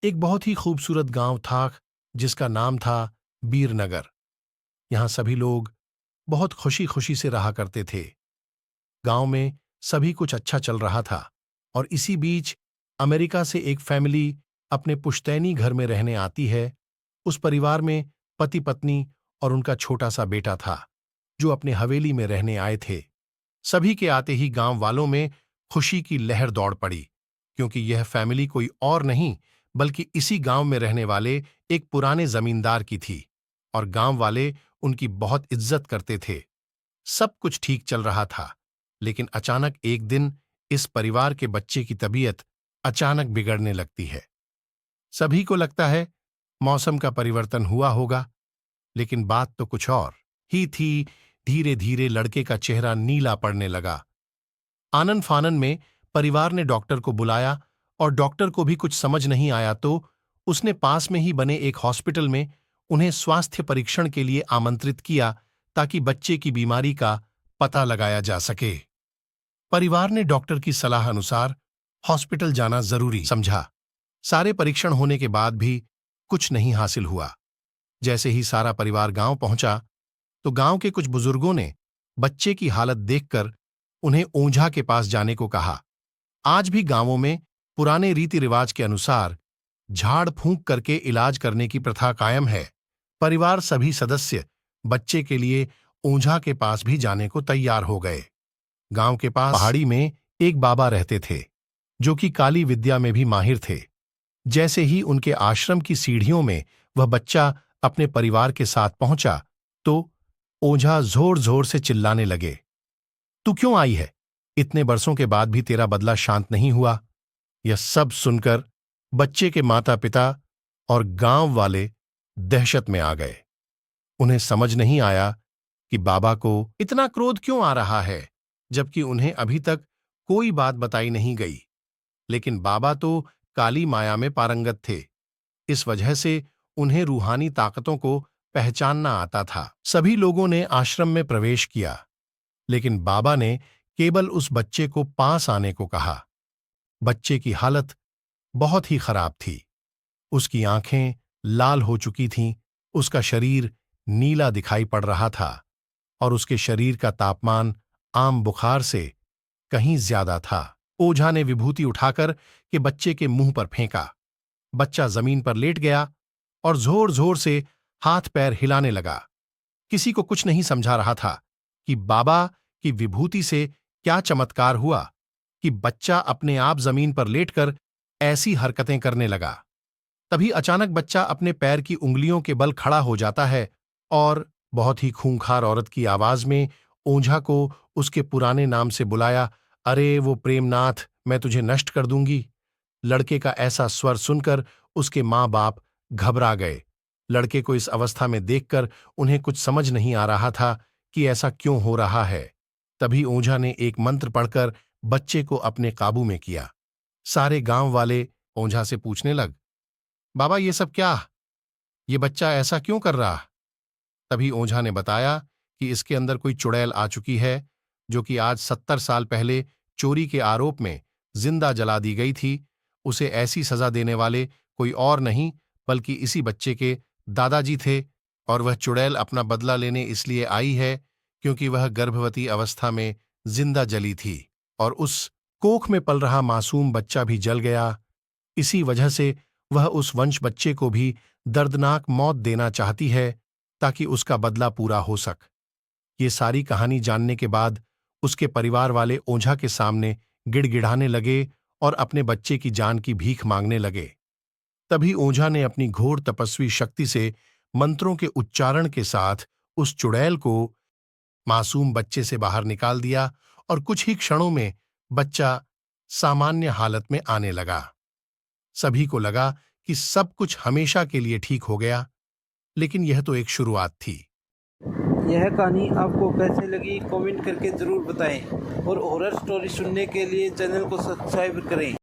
एक बहुत ही खूबसूरत गांव था जिसका नाम था बीरनगर। यहाँ सभी लोग बहुत खुशी खुशी से रहा करते थे। गांव में सभी कुछ अच्छा चल रहा था और इसी बीच अमेरिका से एक फैमिली अपने पुश्तैनी घर में रहने आती है। उस परिवार में पति पत्नी और उनका छोटा सा बेटा था जो अपने हवेली में रहने आए थे। सभी के आते ही गांव वालों में खुशी की लहर दौड़ पड़ी, क्योंकि यह फैमिली कोई और नहीं बल्कि इसी गांव में रहने वाले एक पुराने जमींदार की थी और गांव वाले उनकी बहुत इज्जत करते थे। सब कुछ ठीक चल रहा था, लेकिन अचानक एक दिन इस परिवार के बच्चे की तबीयत अचानक बिगड़ने लगती है। सभी को लगता है मौसम का परिवर्तन हुआ होगा, लेकिन बात तो कुछ और ही थी। धीरे धीरे लड़के का चेहरा नीला पड़ने लगा। आनन फानन में परिवार ने डॉक्टर को बुलाया और डॉक्टर को भी कुछ समझ नहीं आया तो उसने पास में ही बने एक हॉस्पिटल में उन्हें स्वास्थ्य परीक्षण के लिए आमंत्रित किया ताकि बच्चे की बीमारी का पता लगाया जा सके। परिवार ने डॉक्टर की सलाह अनुसार हॉस्पिटल जाना जरूरी समझा। सारे परीक्षण होने के बाद भी कुछ नहीं हासिल हुआ। जैसे ही सारा परिवार गांव पहुंचा तो गांव के कुछ बुजुर्गों ने बच्चे की हालत देखकर उन्हें ओझा के पास जाने को कहा। आज भी गांवों में पुराने रीति रिवाज के अनुसार झाड़ फूंक करके इलाज करने की प्रथा कायम है। परिवार सभी सदस्य बच्चे के लिए ओझा के पास भी जाने को तैयार हो गए। गांव के पास पहाड़ी में एक बाबा रहते थे जो कि काली विद्या में भी माहिर थे। जैसे ही उनके आश्रम की सीढ़ियों में वह बच्चा अपने परिवार के साथ पहुंचा तो ओझा जोर जोर से चिल्लाने लगे, तू क्यों आई है? इतने बरसों के बाद भी तेरा बदला शांत नहीं हुआ। यह सब सुनकर बच्चे के माता पिता और गांव वाले दहशत में आ गए। उन्हें समझ नहीं आया कि बाबा को इतना क्रोध क्यों आ रहा है, जबकि उन्हें अभी तक कोई बात बताई नहीं गई। लेकिन बाबा तो काली माया में पारंगत थे, इस वजह से उन्हें रूहानी ताकतों को पहचानना आता था। सभी लोगों ने आश्रम में प्रवेश किया, लेकिन बाबा ने केवल उस बच्चे को पास आने को कहा। बच्चे की हालत बहुत ही खराब थी। उसकी आंखें लाल हो चुकी थीं, उसका शरीर नीला दिखाई पड़ रहा था और उसके शरीर का तापमान आम बुखार से कहीं ज्यादा था। ओझा ने विभूति उठाकर के बच्चे के मुंह पर फेंका। बच्चा जमीन पर लेट गया और जोर जोर से हाथ पैर हिलाने लगा। किसी को कुछ नहीं समझा रहा था कि बाबा की विभूति से क्या चमत्कार हुआ कि बच्चा अपने आप जमीन पर लेटकर ऐसी हरकतें करने लगा। तभी अचानक बच्चा अपने पैर की उंगलियों के बल खड़ा हो जाता है और बहुत ही खूंखार औरत की आवाज में ओझा को उसके पुराने नाम से बुलाया, अरे वो प्रेमनाथ, मैं तुझे नष्ट कर दूंगी। लड़के का ऐसा स्वर सुनकर उसके माँ बाप घबरा गए। लड़के को इस अवस्था में देखकर उन्हें कुछ समझ नहीं आ रहा था कि ऐसा क्यों हो रहा है। तभी ओझा ने एक मंत्र पढ़कर बच्चे को अपने काबू में किया। सारे गांव वाले ओझा से पूछने लग, बाबा ये सब क्या? ये बच्चा ऐसा क्यों कर रहा? तभी ओझा ने बताया कि इसके अंदर कोई चुड़ैल आ चुकी है जो कि आज 70 साल पहले चोरी के आरोप में जिंदा जला दी गई थी। उसे ऐसी सजा देने वाले कोई और नहीं बल्कि इसी बच्चे के दादाजी थे और वह चुड़ैल अपना बदला लेने इसलिए आई है क्योंकि वह गर्भवती अवस्था में जिंदा जली थी और उस कोख में पल रहा मासूम बच्चा भी जल गया। इसी वजह से वह उस वंश बच्चे को भी दर्दनाक मौत देना चाहती है ताकि उसका बदला पूरा हो सके। ये सारी कहानी जानने के बाद उसके परिवार वाले ओझा के सामने गिड़गिड़ाने लगे और अपने बच्चे की जान की भीख मांगने लगे। तभी ओझा ने अपनी घोर तपस्वी शक्ति से मंत्रों के उच्चारण के साथ उस चुड़ैल को मासूम बच्चे से बाहर निकाल दिया और कुछ ही क्षणों में बच्चा सामान्य हालत में आने लगा। सभी को लगा कि सब कुछ हमेशा के लिए ठीक हो गया, लेकिन यह तो एक शुरुआत थी। यह कहानी आपको कैसे लगी कमेंट करके ज़रूर बताएं और हॉरर स्टोरी सुनने के लिए चैनल को सब्सक्राइब करें।